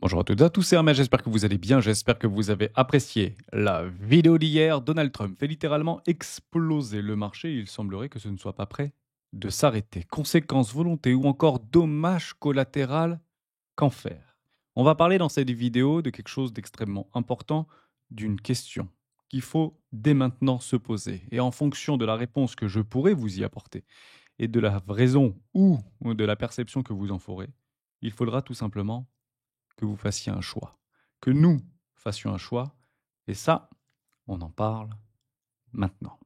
Bonjour à toutes et à tous, c'est Hermès, j'espère que vous allez bien, j'espère que vous avez apprécié la vidéo d'hier. Donald Trump fait littéralement exploser le marché, il semblerait que ce ne soit pas prêt de s'arrêter. Conséquences, volonté ou encore dommages collatéraux, qu'en faire? On va parler dans cette vidéo de quelque chose d'extrêmement important, d'une question qu'il faut dès maintenant se poser. Et en fonction de la réponse que je pourrai vous y apporter et de la raison ou de la perception que vous en ferez, il faudra tout simplement que vous fassiez un choix, que nous fassions un choix, et ça, on en parle maintenant.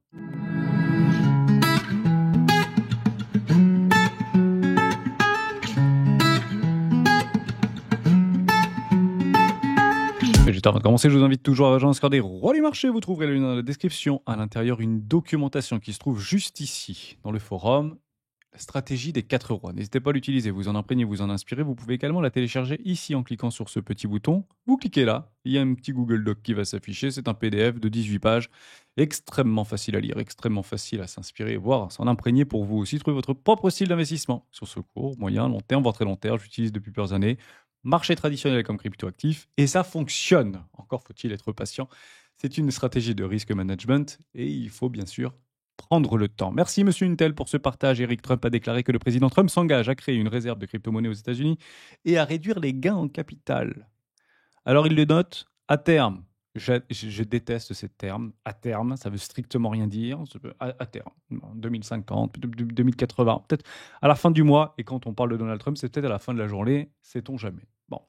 Et juste avant de commencer, je vous invite toujours à rejoindre le Score des Rois du Marché. Vous trouverez le lien dans la description. À l'intérieur, une documentation qui se trouve juste ici, dans le forum. La stratégie des 4 rois. N'hésitez pas à l'utiliser, vous en imprégnez, vous en inspirez. Vous pouvez également la télécharger ici en cliquant sur ce petit bouton. Vous cliquez là, il y a un petit Google Doc qui va s'afficher. C'est un PDF de 18 pages, extrêmement facile à lire, extrêmement facile à s'inspirer, voire à s'en imprégner pour vous aussi trouver votre propre style d'investissement. Sur ce court, moyen, long terme, voire très long terme, j'utilise depuis plusieurs années. Marché traditionnel comme crypto-actif, et ça fonctionne. Encore faut-il être patient. C'est une stratégie de risk management et il faut bien sûr prendre le temps. Merci Monsieur Intel pour ce partage. Eric Trump a déclaré que le président Trump s'engage à créer une réserve de crypto-monnaies aux États-Unis et à réduire les gains en capital. Alors il le note, à terme. Je déteste ces termes. À terme, ça veut strictement rien dire. À terme, 2050, 2080, peut-être à la fin du mois. Et quand on parle de Donald Trump, c'est peut-être à la fin de la journée. Sait-on jamais. Bon.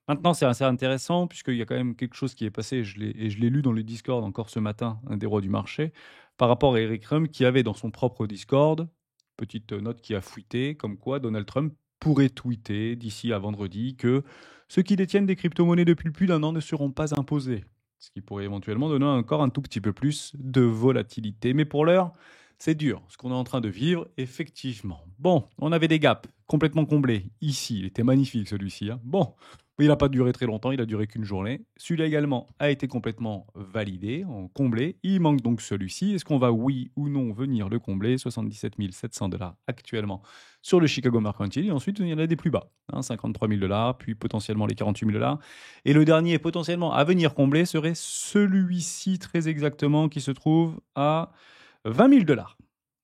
Maintenant, c'est assez intéressant puisqu'il y a quand même quelque chose qui est passé, et je l'ai lu dans le Discord encore ce matin, un des rois du marché, par rapport à Eric Trump qui avait dans son propre Discord, petite note qui a fuité, comme quoi Donald Trump pourrait tweeter d'ici à vendredi que ceux qui détiennent des crypto-monnaies depuis plus d'un an ne seront pas imposés. Ce qui pourrait éventuellement donner encore un tout petit peu plus de volatilité. Mais pour l'heure, c'est dur, ce qu'on est en train de vivre, effectivement. Bon, on avait des gaps complètement comblés. Ici, il était magnifique celui-ci. Hein. Bon, il n'a pas duré très longtemps, il a duré qu'une journée. Celui-là également a été complètement validé, comblé. Il manque donc celui-ci. Est-ce qu'on va, oui ou non, venir le combler? 77 700 $ actuellement sur le Chicago Mercantile. Et ensuite, il y en a des plus bas, 53 000 $, puis potentiellement les 48 000 $. Et le dernier potentiellement à venir combler serait celui-ci très exactement qui se trouve à 20 000 $.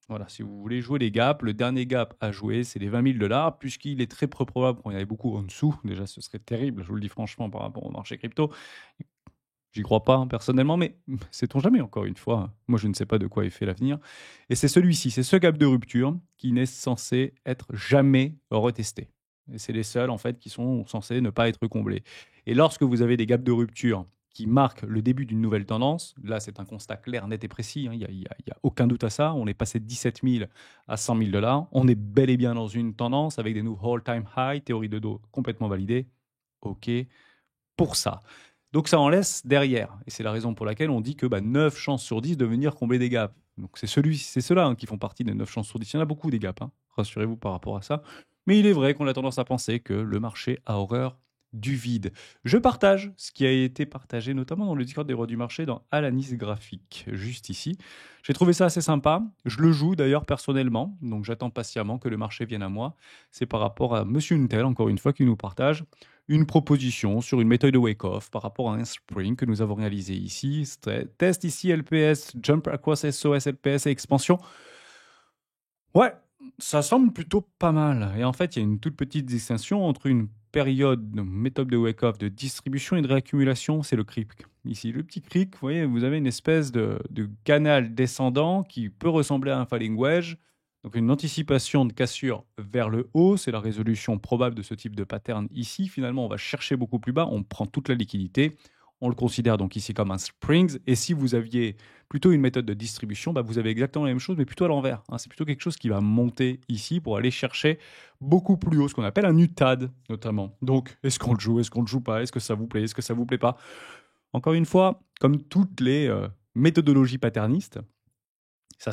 Voilà, si vous voulez jouer les gaps, le dernier gap à jouer, c'est les 20 000 $, puisqu'il est très peu probable qu'on y avait beaucoup en dessous. Déjà, ce serait terrible, je vous le dis franchement, par rapport au marché crypto. J'y crois pas, personnellement, mais sait-on jamais, encore une fois. Moi, je ne sais pas de quoi est fait l'avenir. Et c'est celui-ci, c'est ce gap de rupture qui n'est censé être jamais retesté. Et c'est les seuls, en fait, qui sont censés ne pas être comblés. Et lorsque vous avez des gaps de rupture qui marquent le début d'une nouvelle tendance, là, c'est un constat clair, net et précis, hein, il n'y a aucun doute à ça. On est passé de 17 000 à 100 000 $. On est bel et bien dans une tendance avec des nouveaux all-time high, théorie de dos complètement validée. OK pour ça. Donc ça en laisse derrière. Et c'est la raison pour laquelle on dit que 9 chances sur 10 de venir combler des gaps. Donc c'est ceux-là hein, qui font partie des 9 chances sur 10. Il y en a beaucoup des gaps, hein. Rassurez-vous par rapport à ça. Mais il est vrai qu'on a tendance à penser que le marché a horreur du vide. Je partage ce qui a été partagé notamment dans le Discord des rois du marché dans Alanis Graphique, juste ici. J'ai trouvé ça assez sympa. Je le joue d'ailleurs personnellement, donc j'attends patiemment que le marché vienne à moi. C'est par rapport à Monsieur Intel, encore une fois, qui nous partage une proposition sur une méthode de wake-off par rapport à un sprint que nous avons réalisé ici. Test ici LPS, Jump Across SOS, LPS et expansion. Ouais, ça semble plutôt pas mal. Et en fait, il y a une toute petite distinction entre une période, de méthode de wake-off, de distribution et de réaccumulation, c'est le creep. Ici, le petit creep, vous voyez, vous avez une espèce de canal descendant qui peut ressembler à un falling wedge. Donc une anticipation de cassure vers le haut, c'est la résolution probable de ce type de pattern ici. Finalement, on va chercher beaucoup plus bas, on prend toute la liquidité. On le considère donc ici comme un Springs. Et si vous aviez plutôt une méthode de distribution, vous avez exactement la même chose, mais plutôt à l'envers. Hein. C'est plutôt quelque chose qui va monter ici pour aller chercher beaucoup plus haut, ce qu'on appelle un UTAD notamment. Donc, est-ce qu'on le joue, est-ce qu'on ne le joue pas, est-ce que ça vous plaît, est-ce que ça vous plaît pas? Encore une fois, comme toutes les méthodologies patternistes, Ça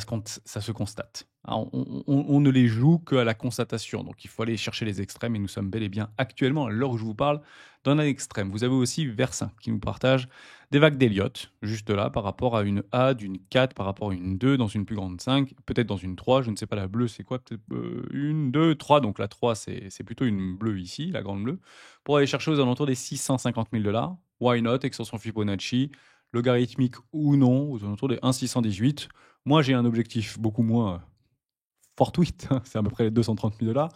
se constate. Hein, on ne les joue qu'à la constatation. Donc, il faut aller chercher les extrêmes. Et nous sommes bel et bien actuellement, à l'heure où je vous parle, dans un extrême. Vous avez aussi Versin qui nous partage des vagues d'Elliott, juste là, par rapport à une A, d'une 4, par rapport à une 2, dans une plus grande 5, peut-être dans une 3. Je ne sais pas, la bleue, c'est quoi? Peut-être une, 2, 3. Donc, la 3, c'est plutôt une bleue ici, la grande bleue. Pour aller chercher aux alentours des 650 000 $. Why not? Extension Fibonacci, logarithmique ou non, aux alentours des 1,618. Moi, j'ai un objectif beaucoup moins fortuite, hein, c'est à peu près les 230 000 $.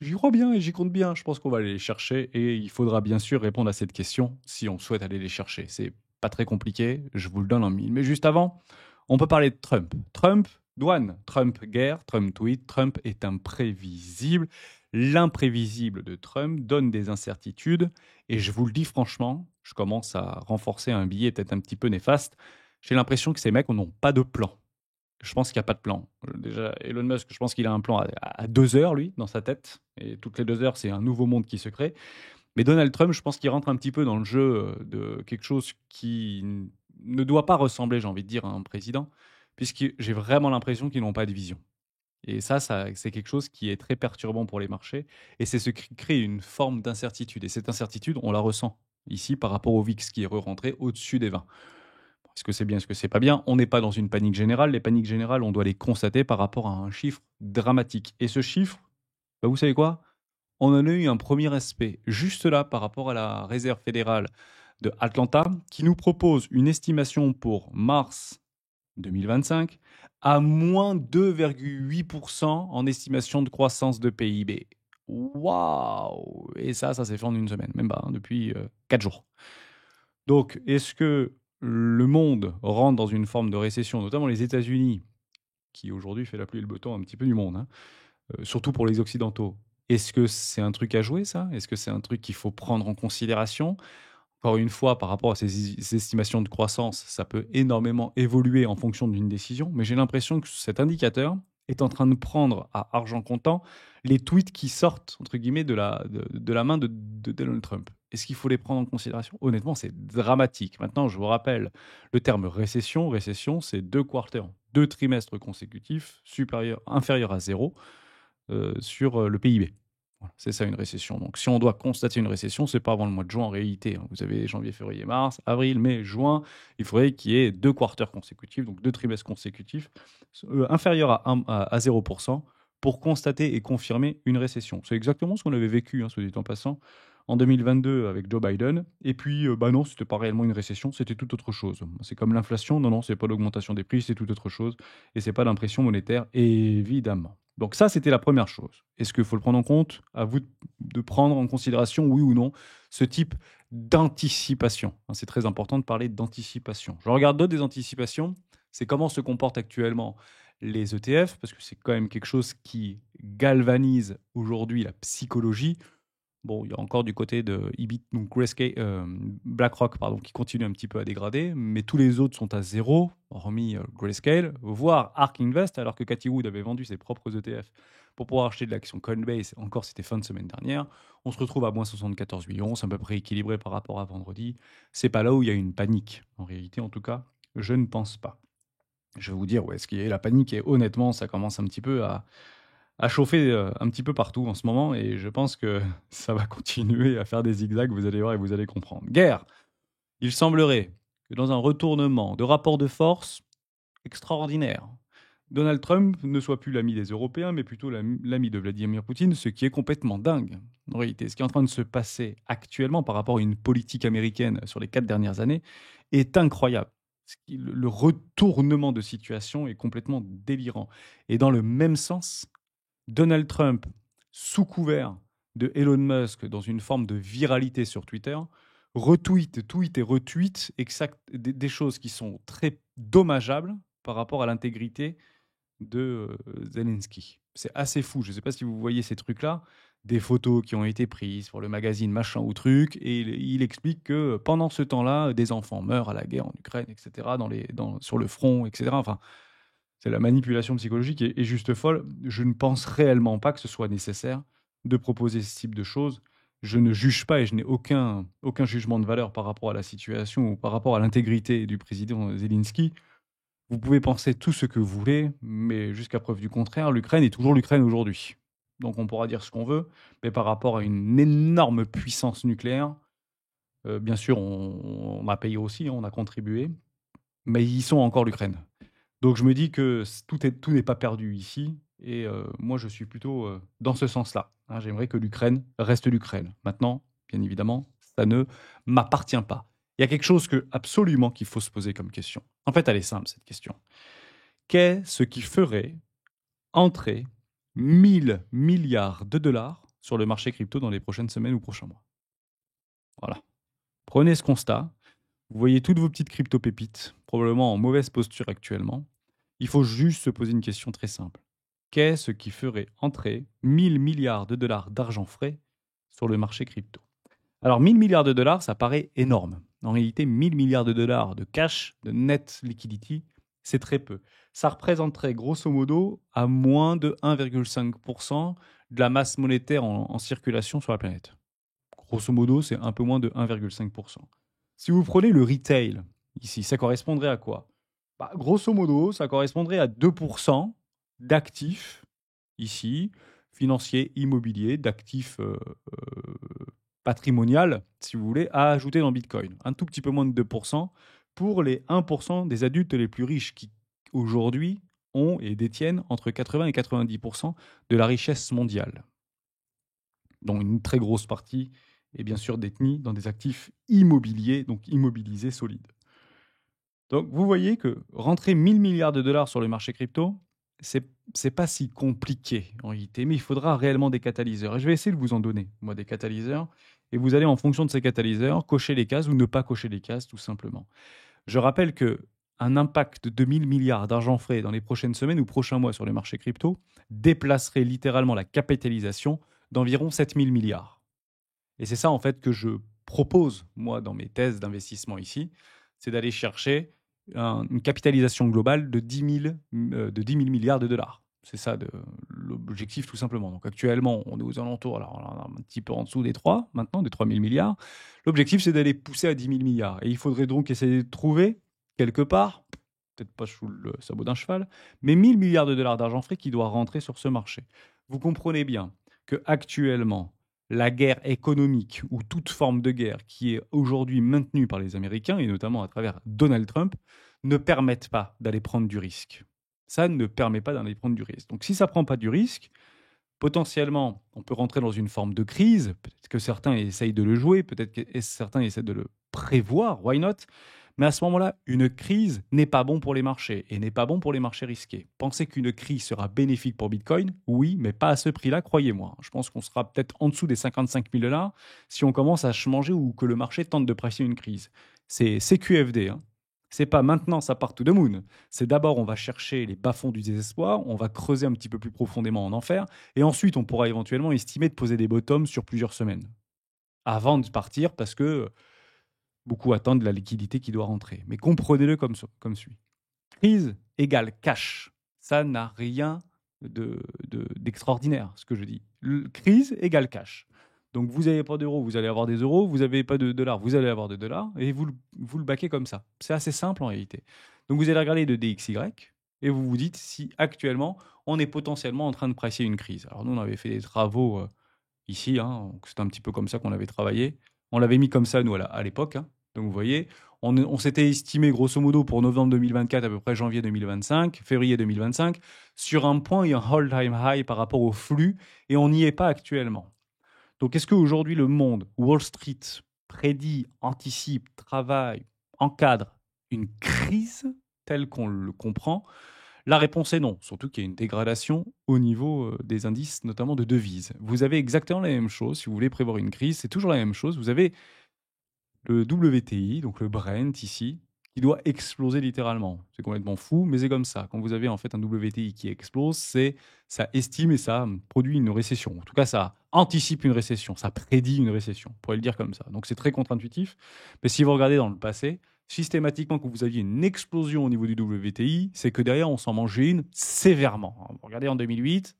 J'y crois bien et j'y compte bien. Je pense qu'on va aller les chercher et il faudra bien sûr répondre à cette question si on souhaite aller les chercher. C'est pas très compliqué, je vous le donne en mille. Mais juste avant, on peut parler de Trump. Trump, douane. Trump, guerre. Trump, tweet. Trump est imprévisible. L'imprévisible de Trump donne des incertitudes. Et je vous le dis franchement, je commence à renforcer un billet peut-être un petit peu néfaste. J'ai l'impression que ces mecs n'ont pas de plan. Je pense qu'il n'y a pas de plan. Déjà, Elon Musk, je pense qu'il a un plan à 2 heures, lui, dans sa tête. Et toutes les 2 heures, c'est un nouveau monde qui se crée. Mais Donald Trump, je pense qu'il rentre un petit peu dans le jeu de quelque chose qui ne doit pas ressembler, j'ai envie de dire, à un président, puisque j'ai vraiment l'impression qu'ils n'ont pas de vision. Et ça, c'est quelque chose qui est très perturbant pour les marchés. Et c'est ce qui crée une forme d'incertitude. Et cette incertitude, on la ressent ici par rapport au VIX qui est re-rentré au-dessus des 20. Est-ce que c'est bien, est-ce que c'est pas bien? On n'est pas dans une panique générale. Les paniques générales, on doit les constater par rapport à un chiffre dramatique. Et ce chiffre, bah, vous savez quoi? On en a eu un premier aspect juste là par rapport à la Réserve fédérale de Atlanta qui nous propose une estimation pour mars 2025 à moins 2,8% en estimation de croissance de PIB. Waouh! Et ça s'est fait en une semaine, même pas, hein, depuis 4 jours. Donc, est-ce que le monde rentre dans une forme de récession, notamment les États-Unis, qui aujourd'hui fait la pluie et le beau temps un petit peu du monde, hein, surtout pour les Occidentaux? Est-ce que c'est un truc à jouer, ça? Est-ce que c'est un truc qu'il faut prendre en considération? Encore une fois, par rapport à ces estimations de croissance, ça peut énormément évoluer en fonction d'une décision, mais j'ai l'impression que cet indicateur est en train de prendre à argent comptant les tweets qui sortent, entre guillemets, de la main de Donald Trump. Est-ce qu'il faut les prendre en considération? Honnêtement, c'est dramatique. Maintenant, je vous rappelle, le terme récession, récession, c'est 2 quarters, 2 trimestres consécutifs inférieurs à zéro sur le PIB. Voilà, c'est ça une récession. Donc si on doit constater une récession, c'est pas avant le mois de juin en réalité, hein. Vous avez janvier, février, mars, avril, mai, juin. Il faudrait qu'il y ait 2 quarters consécutifs, donc 2 trimestres consécutifs, inférieurs à 0% pour constater et confirmer une récession. C'est exactement ce qu'on avait vécu, hein, soit dit en passant, en 2022 avec Joe Biden. Et puis, bah non, c'était pas réellement une récession, c'était tout autre chose. C'est comme l'inflation, non, non, c'est pas l'augmentation des prix, c'est tout autre chose. Et c'est pas l'impression monétaire, évidemment. Donc ça, c'était la première chose. Est-ce qu'il faut le prendre en compte? À vous de prendre en considération, oui ou non, ce type d'anticipation. Hein, c'est très important de parler d'anticipation. Je regarde d'autres des anticipations. C'est comment se comportent actuellement les ETF, parce que c'est quand même quelque chose qui galvanise aujourd'hui la psychologie. Bon, il y a encore du côté de donc BlackRock, pardon, qui continue un petit peu à dégrader, mais tous les autres sont à zéro, hormis Grayscale, voire ARK Invest, alors que Cathy Wood avait vendu ses propres ETF pour pouvoir acheter de l'action Coinbase. Encore, c'était fin de semaine dernière. On se retrouve à moins 74 millions, c'est à peu près équilibré par rapport à vendredi. C'est pas là où il y a une panique. En réalité, en tout cas, je ne pense pas. Je vais vous dire où est-ce qu'il y a la panique, et honnêtement, ça commence un petit peu à chauffer un petit peu partout en ce moment, et je pense que ça va continuer à faire des zigzags, vous allez voir et vous allez comprendre. Guerre. Il semblerait que dans un retournement de rapport de force extraordinaire, Donald Trump ne soit plus l'ami des Européens, mais plutôt l'ami de Vladimir Poutine, ce qui est complètement dingue. En réalité, ce qui est en train de se passer actuellement par rapport à une politique américaine sur les 4 dernières années est incroyable. Le retournement de situation est complètement délirant. Et dans le même sens, Donald Trump, sous couvert de Elon Musk, dans une forme de viralité sur Twitter, tweet et retweet des choses qui sont très dommageables par rapport à l'intégrité de Zelensky. C'est assez fou. Je ne sais pas si vous voyez ces trucs-là, des photos qui ont été prises pour le magazine machin ou truc, et il explique que pendant ce temps-là, des enfants meurent à la guerre en Ukraine, etc., sur le front, etc. Enfin, c'est la manipulation psychologique est juste folle. Je ne pense réellement pas que ce soit nécessaire de proposer ce type de choses. Je ne juge pas et je n'ai aucun jugement de valeur par rapport à la situation ou par rapport à l'intégrité du président Zelensky. Vous pouvez penser tout ce que vous voulez, mais jusqu'à preuve du contraire, l'Ukraine est toujours l'Ukraine aujourd'hui. Donc on pourra dire ce qu'on veut, mais par rapport à une énorme puissance nucléaire, bien sûr, on a payé aussi, hein, on a contribué, mais ils sont encore l'Ukraine. Donc je me dis que tout n'est pas perdu ici, et moi je suis plutôt dans ce sens-là, hein. J'aimerais que l'Ukraine reste l'Ukraine. Maintenant, bien évidemment, ça ne m'appartient pas. Il y a quelque chose que absolument qu'il faut se poser comme question. En fait, elle est simple cette question. Qu'est-ce qui ferait entrer 1 000 milliards de dollars sur le marché crypto dans les prochaines semaines ou prochains mois? Voilà. Prenez ce constat. Vous voyez toutes vos petites crypto-pépites, probablement en mauvaise posture actuellement. Il faut juste se poser une question très simple. Qu'est-ce qui ferait entrer 1 000 milliards de dollars d'argent frais sur le marché crypto? Alors 1 000 milliards de dollars, ça paraît énorme. En réalité, 1 000 milliards de dollars de cash, de net liquidity, c'est très peu. Ça représenterait grosso modo à moins de 1,5% de la masse monétaire en circulation sur la planète. Grosso modo, c'est un peu moins de 1,5%. Si vous prenez le retail, ici, ça correspondrait à quoi? Bah, grosso modo, ça correspondrait à 2% d'actifs, ici, financiers, immobiliers, d'actifs patrimonial, si vous voulez, à ajouter dans Bitcoin. Un tout petit peu moins de 2% pour les 1% des adultes les plus riches qui, aujourd'hui, ont et détiennent entre 80 et 90% de la richesse mondiale, dont une très grosse partie est bien sûr détenue dans des actifs immobiliers, donc immobilisés solides. Donc vous voyez que rentrer 1 000 milliards de dollars sur le marché crypto, c'est pas si compliqué en réalité, mais il faudra réellement des catalyseurs. Et je vais essayer de vous en donner, moi, des catalyseurs. Et vous allez, en fonction de ces catalyseurs, cocher les cases ou ne pas cocher les cases, tout simplement. Je rappelle que un impact de 1 000 milliards d'argent frais dans les prochaines semaines ou prochains mois sur les marchés crypto déplacerait littéralement la capitalisation d'environ 7 000 milliards. Et c'est ça, en fait, que je propose, moi, dans mes thèses d'investissement ici, c'est d'aller chercher une capitalisation globale de 10 000 milliards de dollars. C'est ça l'objectif, tout simplement. Donc actuellement, on est aux alentours, alors on est un petit peu en dessous des 3, maintenant, des 3 000 milliards. L'objectif, c'est d'aller pousser à 10 000 milliards. Et il faudrait donc essayer de trouver, quelque part, peut-être pas sous le sabot d'un cheval, mais 1 000 milliards de dollars d'argent frais qui doit rentrer sur ce marché. Vous comprenez bien que actuellement, la guerre économique ou toute forme de guerre qui est aujourd'hui maintenue par les Américains, et notamment à travers Donald Trump, ne permettent pas d'aller prendre du risque. Ça ne permet pas d'aller prendre du risque. Donc si ça ne prend pas du risque, potentiellement, on peut rentrer dans une forme de crise. Peut-être que certains essayent de le jouer, peut-être que certains essaient de le prévoir, why not? Mais à ce moment-là, une crise n'est pas bon pour les marchés et n'est pas bon pour les marchés risqués. Pensez qu'une crise sera bénéfique pour Bitcoin? Oui, mais pas à ce prix-là, croyez-moi. Je pense qu'on sera peut-être en dessous des 55 000 $ si on commence à se manger ou que le marché tente de presser une crise. C'est CQFD, hein. C'est pas maintenant ça part to the moon. C'est d'abord on va chercher les bas-fonds du désespoir, on va creuser un petit peu plus profondément en enfer, et ensuite on pourra éventuellement estimer de poser des bottoms sur plusieurs semaines avant de partir parce que beaucoup attendent la liquidité qui doit rentrer. Mais comprenez-le comme suit. Crise égale cash. Ça n'a rien d'extraordinaire, ce que je dis. Crise égale cash. Donc vous n'avez pas d'euros, vous allez avoir des euros. Vous n'avez pas de dollars, vous allez avoir des dollars. Et vous le baquez comme ça. C'est assez simple en réalité. Donc vous allez regarder de DXY et vous vous dites si actuellement on est potentiellement en train de presser une crise. Alors nous, on avait fait des travaux ici, hein, c'est un petit peu comme ça qu'on avait travaillé. On l'avait mis comme ça, nous, à l'époque, hein. Donc vous voyez, on s'était estimé grosso modo pour novembre 2024, à peu près janvier 2025, février 2025, sur un point et un all-time high par rapport au flux, et on n'y est pas actuellement. Donc est-ce qu'aujourd'hui le monde, Wall Street, prédit, anticipe, travaille, encadre une crise telle qu'on le comprend? La réponse est non, surtout qu'il y a une dégradation au niveau des indices, notamment de devises. Vous avez exactement la même chose, si vous voulez prévoir une crise, c'est toujours la même chose. Vous avez le WTI, donc le Brent ici, qui doit exploser littéralement. C'est complètement fou, mais c'est comme ça. Quand vous avez en fait un WTI qui explose, ça estime et ça produit une récession. En tout cas, ça anticipe une récession, ça prédit une récession, on pourrait le dire comme ça. Donc c'est très contre-intuitif, mais si vous regardez dans le passé, systématiquement, quand vous aviez une explosion au niveau du WTI, c'est que derrière, on s'en mangeait une sévèrement. Regardez en 2008,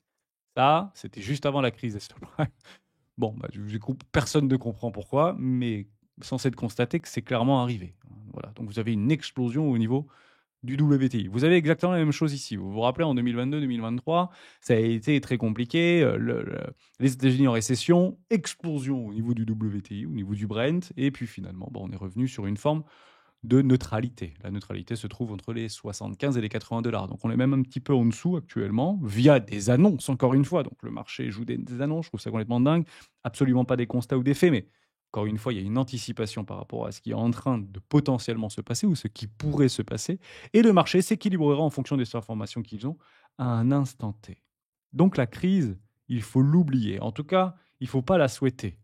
ça, c'était juste avant la crise des subprimes. Bon, bah, personne ne comprend pourquoi, mais censé de constater que c'est clairement arrivé. Voilà. Donc vous avez une explosion au niveau du WTI. Vous avez exactement la même chose ici. Vous vous rappelez, en 2022-2023, ça a été très compliqué. Les États-Unis en récession, explosion au niveau du WTI, au niveau du Brent, et puis finalement, on est revenu sur une forme de neutralité. La neutralité se trouve entre les 75 et les 80 dollars. Donc on est même un petit peu en dessous actuellement, via des annonces, encore une fois. Donc le marché joue des annonces, je trouve ça complètement dingue. Absolument pas des constats ou des faits, mais encore une fois, il y a une anticipation par rapport à ce qui est en train de potentiellement se passer ou ce qui pourrait se passer. Et le marché s'équilibrera en fonction des informations qu'ils ont à un instant T. Donc la crise, il faut l'oublier. En tout cas, il ne faut pas la souhaiter.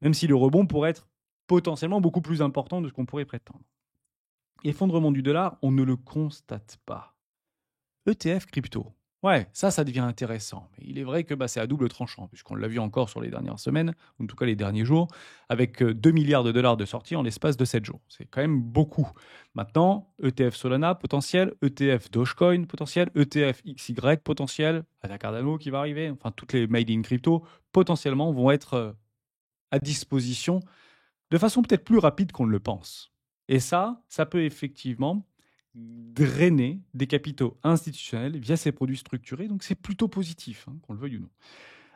Même si le rebond pourrait être potentiellement beaucoup plus important de ce qu'on pourrait prétendre. Effondrement du dollar, on ne le constate pas. ETF crypto. Ouais, ça devient intéressant. Mais il est vrai que c'est à double tranchant, puisqu'on l'a vu encore sur les dernières semaines, ou en tout cas les derniers jours, avec 2 milliards de dollars de sortie en l'espace de 7 jours. C'est quand même beaucoup. Maintenant, ETF Solana potentiel, ETF Dogecoin potentiel, ETF XY potentiel, Ada Cardano qui va arriver, enfin toutes les made in crypto potentiellement vont être à disposition de façon peut-être plus rapide qu'on ne le pense. Et ça peut effectivement drainer des capitaux institutionnels via ces produits structurés. Donc c'est plutôt positif, qu'on le veuille ou non.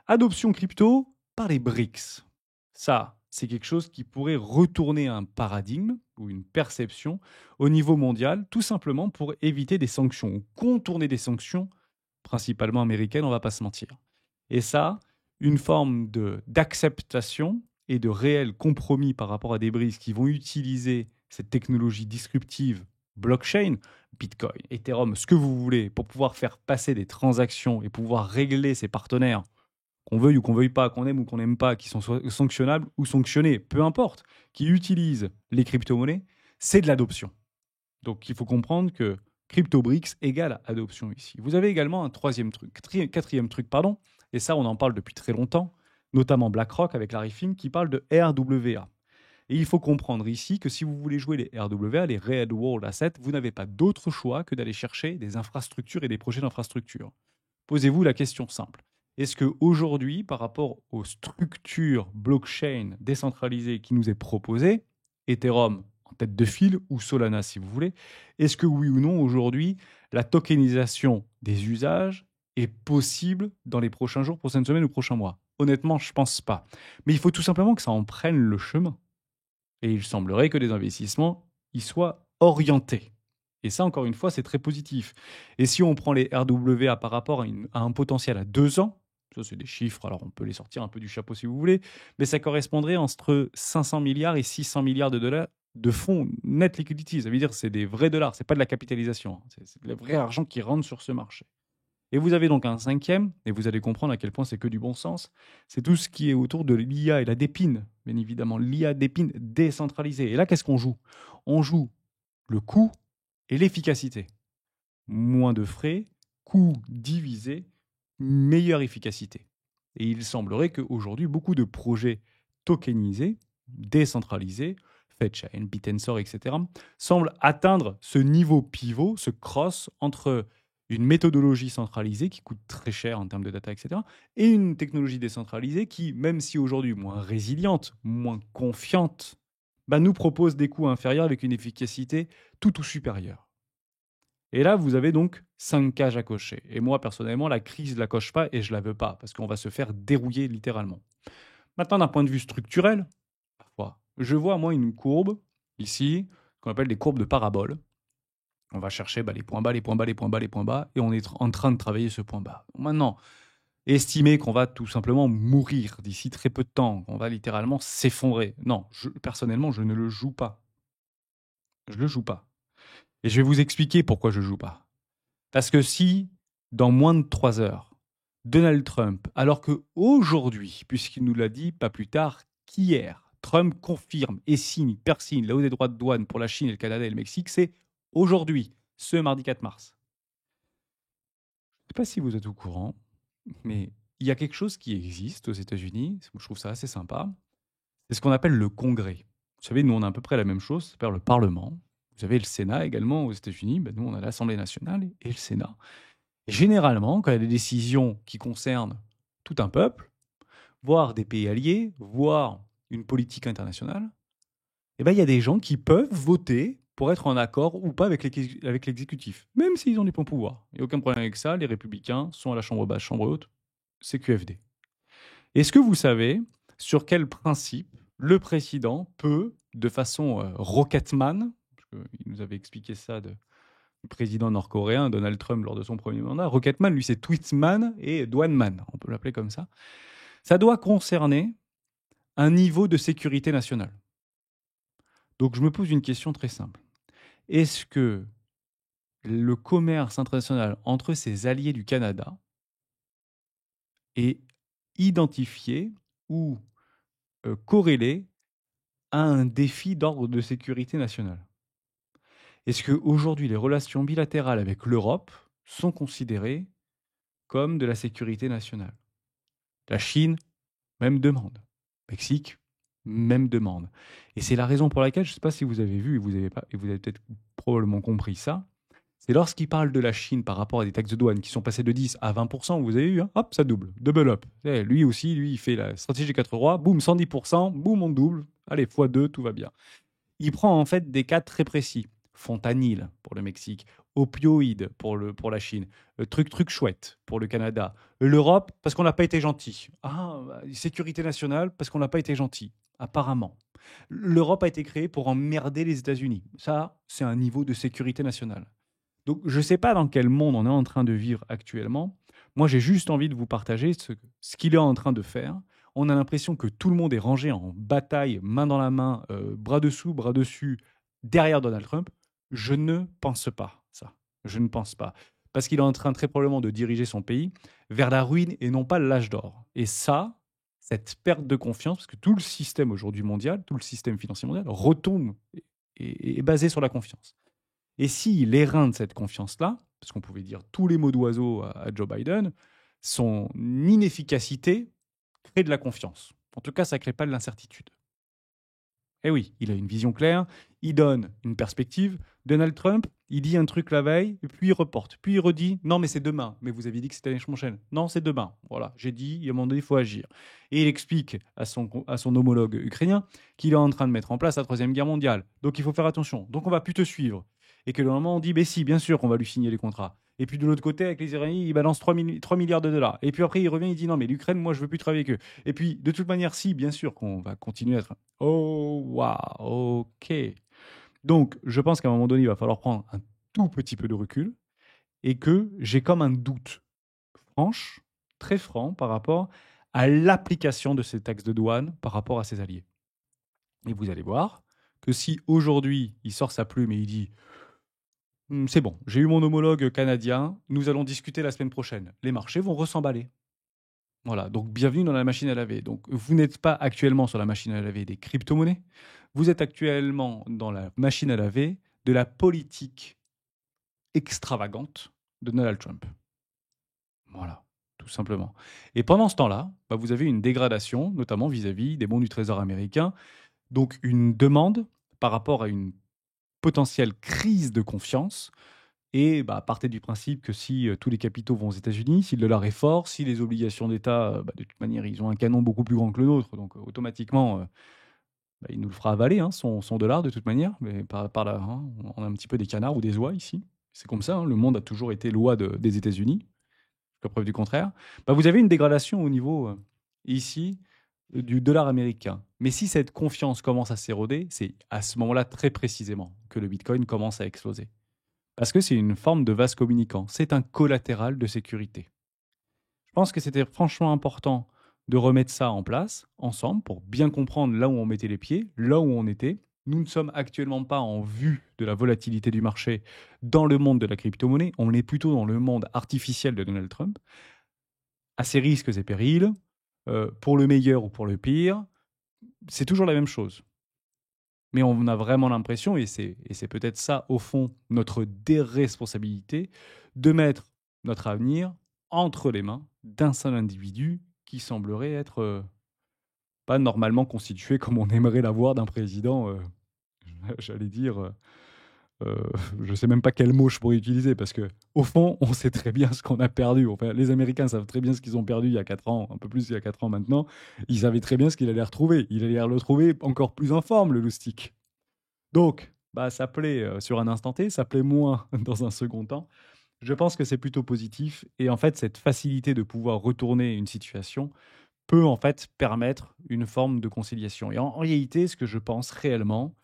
Adoption crypto par les BRICS. Ça, c'est quelque chose qui pourrait retourner un paradigme ou une perception au niveau mondial, tout simplement pour éviter des sanctions ou contourner des sanctions, principalement américaines, on ne va pas se mentir. Et ça, une forme d'acceptation et de réel compromis par rapport à des BRICS qui vont utiliser cette technologie disruptive blockchain, Bitcoin, Ethereum, ce que vous voulez, pour pouvoir faire passer des transactions et pouvoir régler ses partenaires, qu'on veuille ou qu'on veuille pas, qu'on aime ou qu'on n'aime pas, qui sont sanctionnables ou sanctionnés, peu importe, qui utilisent les crypto-monnaies, c'est de l'adoption. Donc il faut comprendre que CryptoBRICS égale adoption ici. Vous avez également un quatrième truc, et ça on en parle depuis très longtemps, notamment BlackRock avec Larry Fink qui parle de RWA. Et il faut comprendre ici que si vous voulez jouer les RWA, les Real World Assets, vous n'avez pas d'autre choix que d'aller chercher des infrastructures et des projets d'infrastructures. Posez-vous la question simple. Est-ce qu'aujourd'hui, par rapport aux structures blockchain décentralisées qui nous est proposées, Ethereum en tête de file ou Solana si vous voulez, est-ce que oui ou non aujourd'hui, la tokenisation des usages est possible dans les prochains jours, prochaines semaines ou prochains mois? Honnêtement, je ne pense pas. Mais il faut tout simplement que ça en prenne le chemin. Et il semblerait que les investissements y soient orientés. Et ça, encore une fois, c'est très positif. Et si on prend les RWA par rapport à un potentiel à 2 ans, ça c'est des chiffres, alors on peut les sortir un peu du chapeau si vous voulez, mais ça correspondrait entre 500 milliards et 600 milliards de dollars de fonds net liquidity. Ça veut dire que c'est des vrais dollars, c'est pas de la capitalisation, c'est le vrai argent qui rentre sur ce marché. Et vous avez donc un cinquième, et vous allez comprendre à quel point c'est que du bon sens, c'est tout ce qui est autour de l'IA et la dépine, bien évidemment, l'IA dépine décentralisée. Et là, qu'est-ce qu'on joue? On joue le coût et l'efficacité. Moins de frais, coût divisé, meilleure efficacité. Et il semblerait qu'aujourd'hui, beaucoup de projets tokenisés, décentralisés, Fedchain, Bitensor, etc., semblent atteindre ce niveau pivot, ce cross entre une méthodologie centralisée qui coûte très cher en termes de data, etc., et une technologie décentralisée qui, même si aujourd'hui moins résiliente, moins confiante, nous propose des coûts inférieurs avec une efficacité tout ou supérieure. Et là, vous avez donc 5 cases à cocher. Et moi, personnellement, la crise, je ne la coche pas et je ne la veux pas, parce qu'on va se faire dérouiller littéralement. Maintenant, d'un point de vue structurel, parfois, je vois, moi, une courbe, ici, qu'on appelle des courbes de parabole. On va chercher les points bas, les points bas, les points bas, les points bas, et on est en train de travailler ce point bas. Maintenant, estimer qu'on va tout simplement mourir d'ici très peu de temps, qu'on va littéralement s'effondrer. Non, personnellement, je ne le joue pas. Je ne le joue pas. Et je vais vous expliquer pourquoi je ne joue pas. Parce que si, dans moins de 3 heures, Donald Trump, alors qu'aujourd'hui, puisqu'il nous l'a dit pas plus tard qu'hier, Trump confirme et signe, persigne la hausse des droits de douane pour la Chine, le Canada et le Mexique, c'est aujourd'hui, ce mardi 4 mars. Je ne sais pas si vous êtes au courant, mais il y a quelque chose qui existe aux États-Unis, je trouve ça assez sympa, c'est ce qu'on appelle le Congrès. Vous savez, nous, on a à peu près la même chose, ça s'appelle le Parlement. Vous avez le Sénat également aux États-Unis, nous, on a l'Assemblée nationale et le Sénat. Et généralement, quand il y a des décisions qui concernent tout un peuple, voire des pays alliés, voire une politique internationale, il y a des gens qui peuvent voter pour être en accord ou pas avec l'exécutif, même s'ils ont des pleins pouvoirs. Il n'y a aucun problème avec ça, les républicains sont à la chambre basse, chambre haute, c'est QFD. Est-ce que vous savez sur quel principe le président peut, de façon rocketman, parce qu'il nous avait expliqué ça du président nord-coréen Donald Trump lors de son premier mandat, rocketman, lui c'est tweetman et douaneman, on peut l'appeler comme ça, ça doit concerner un niveau de sécurité nationale. Donc je me pose une question très simple. Est-ce que le commerce international entre ses alliés du Canada est identifié ou corrélé à un défi d'ordre de sécurité nationale? Est-ce qu'aujourd'hui, les relations bilatérales avec l'Europe sont considérées comme de la sécurité nationale? La Chine, même demande. Mexique, même demande. Et c'est la raison pour laquelle, je ne sais pas si vous avez vu, et vous avez peut-être probablement compris ça, c'est lorsqu'il parle de la Chine par rapport à des taxes de douane qui sont passées de 10 à 20%, vous avez vu, hein, hop, ça double up. Et lui aussi, il fait la stratégie des 4 rois, boum, 110%, boum, on double, allez, x2, tout va bien. Il prend en fait des cas très précis. Fentanyl pour le Mexique, opioïdes pour la Chine, truc chouette pour le Canada, l'Europe parce qu'on n'a pas été gentil. Sécurité nationale parce qu'on n'a pas été gentil, apparemment. L'Europe a été créée pour emmerder les États-Unis. Ça, c'est un niveau de sécurité nationale. Donc, je ne sais pas dans quel monde on est en train de vivre actuellement. Moi, j'ai juste envie de vous partager ce qu'il est en train de faire. On a l'impression que tout le monde est rangé en bataille, main dans la main, bras dessous, bras dessus, derrière Donald Trump. Je ne pense pas ça. Je ne pense pas. Parce qu'il est en train très probablement de diriger son pays vers la ruine et non pas l'âge d'or. Et ça, cette perte de confiance, parce que tout le système aujourd'hui mondial, tout le système financier mondial retombe et est basé sur la confiance. Et s'il éreinte cette confiance-là, parce qu'on pouvait dire tous les mots d'oiseau à Joe Biden, son inefficacité crée de la confiance. En tout cas, ça ne crée pas de l'incertitude. Eh oui, il a une vision claire, il donne une perspective. Donald Trump, il dit un truc la veille, et puis il reporte. Puis il redit, non mais c'est demain. Mais vous aviez dit que c'était l'année prochaine. Non, c'est demain. Voilà, j'ai dit, il y a un moment donné, il faut agir. Et il explique à son homologue ukrainien qu'il est en train de mettre en place la Troisième Guerre mondiale. Donc il faut faire attention. Donc on va plus te suivre. Et que normalement on dit, si, bien sûr qu'on va lui signer les contrats. Et puis de l'autre côté, avec les Iraniens, il balance 3 milliards de dollars. Et puis après, il revient, il dit non, mais l'Ukraine, moi, je veux plus travailler avec eux. Et puis, de toute manière, si, bien sûr qu'on va continuer à être. Oh, waouh, ok. Donc, je pense qu'à un moment donné, il va falloir prendre un tout petit peu de recul et que j'ai comme un doute très franc, par rapport à l'application de ces taxes de douane par rapport à ses alliés. Et vous allez voir que si aujourd'hui, il sort sa plume et il dit c'est bon, j'ai eu mon homologue canadien, nous allons discuter la semaine prochaine. Les marchés vont ressemballer. Voilà, donc bienvenue dans la machine à laver. Donc vous n'êtes pas actuellement sur la machine à laver des crypto-monnaies, vous êtes actuellement dans la machine à laver de la politique extravagante de Donald Trump. Voilà, tout simplement. Et pendant ce temps-là, vous avez une dégradation, notamment vis-à-vis des bons du Trésor américain, donc une demande par rapport à une potentielle crise de confiance. Et partez du principe que si tous les capitaux vont aux États-Unis, si le dollar est fort, si les obligations d'État, de toute manière, ils ont un canon beaucoup plus grand que le nôtre, donc automatiquement, il nous le fera avaler, hein, son dollar, de toute manière. Mais par là, hein, on a un petit peu des canards ou des oies ici. C'est comme ça, hein, le monde a toujours été l'oie des États-Unis, jusqu'à preuve du contraire. Vous avez une dégradation au niveau, ici, du dollar américain. Mais si cette confiance commence à s'éroder, c'est à ce moment-là, très précisément, que le Bitcoin commence à exploser. Parce que c'est une forme de vase communicant. C'est un collatéral de sécurité. Je pense que c'était franchement important de remettre ça en place, ensemble, pour bien comprendre là où on mettait les pieds, là où on était. Nous ne sommes actuellement pas en vue de la volatilité du marché dans le monde de la crypto-monnaie. On est plutôt dans le monde artificiel de Donald Trump, à ses risques et périls, pour le meilleur ou pour le pire. C'est toujours la même chose. Mais on a vraiment l'impression, et c'est peut-être ça, au fond, notre déresponsabilité, de mettre notre avenir entre les mains d'un seul individu qui semblerait être pas normalement constitué comme on aimerait l'avoir d'un président, j'allais dire, je ne sais même pas quel mot je pourrais utiliser, parce que au fond, on sait très bien ce qu'on a perdu. Enfin, les Américains savent très bien ce qu'ils ont perdu il y a 4 ans, un peu plus il y a 4 ans maintenant. Ils savaient très bien ce qu'il allait retrouver. Il allait le retrouver encore plus en forme, le loustic. Donc, bah, ça plaît sur un instant T, ça plaît moins dans un second temps. Je pense que c'est plutôt positif et en fait, cette facilité de pouvoir retourner une situation peut en fait permettre une forme de conciliation. Et en réalité, ce que je pense réellement,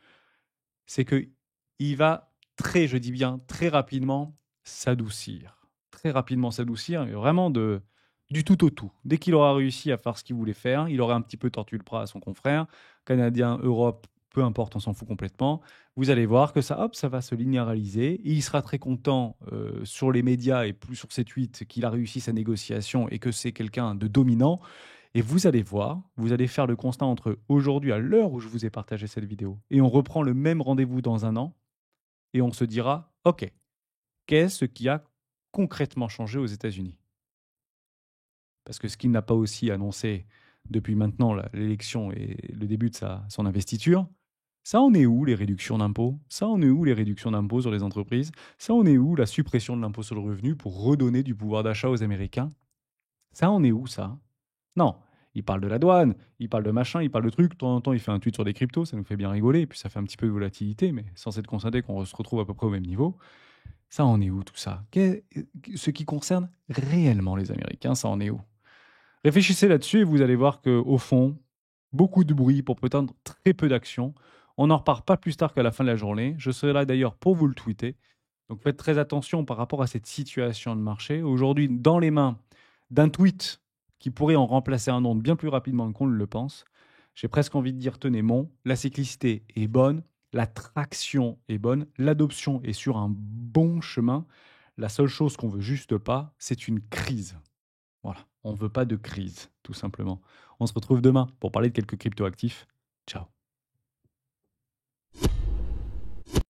c'est que il va très, je dis bien très rapidement, s'adoucir. Très rapidement s'adoucir, et vraiment du tout au tout. Dès qu'il aura réussi à faire ce qu'il voulait faire, il aura un petit peu tordu le bras à son confrère, Canadien, Europe, peu importe, on s'en fout complètement. Vous allez voir que ça, hop, ça va se linéariser. Et il sera très content sur les médias et plus sur ses tweets qu'il a réussi sa négociation et que c'est quelqu'un de dominant. Et vous allez voir, vous allez faire le constat entre aujourd'hui, à l'heure où je vous ai partagé cette vidéo, et on reprend le même rendez-vous dans un an, et on se dira, OK, qu'est-ce qui a concrètement changé aux États-Unis? Parce que ce qu'il n'a pas aussi annoncé depuis maintenant l'élection et le début de son investiture, ça en est où les réductions d'impôts? Ça en est où les réductions d'impôts sur les entreprises? Ça en est où la suppression de l'impôt sur le revenu pour redonner du pouvoir d'achat aux Américains? Ça en est où ça? Non, il parle de la douane, il parle de machin, il parle de trucs. De temps en temps, il fait un tweet sur les cryptos, ça nous fait bien rigoler, et puis ça fait un petit peu de volatilité, mais sans être constaté qu'on se retrouve à peu près au même niveau. Ça en est où tout ça? Ce qui concerne réellement les Américains, ça en est où? Réfléchissez là-dessus et vous allez voir qu'au fond, beaucoup de bruit pour peut-être très peu d'action. On n'en repart pas plus tard qu'à la fin de la journée. Je serai là d'ailleurs pour vous le tweeter. Donc faites très attention par rapport à cette situation de marché. Aujourd'hui, dans les mains d'un tweet qui pourrait en remplacer un autre bien plus rapidement qu'on ne le pense, j'ai presque envie de dire, tenez bon, la cyclicité est bonne, la traction est bonne, l'adoption est sur un bon chemin. La seule chose qu'on veut juste pas, c'est une crise. Voilà, on ne veut pas de crise, tout simplement. On se retrouve demain pour parler de quelques cryptoactifs. Ciao.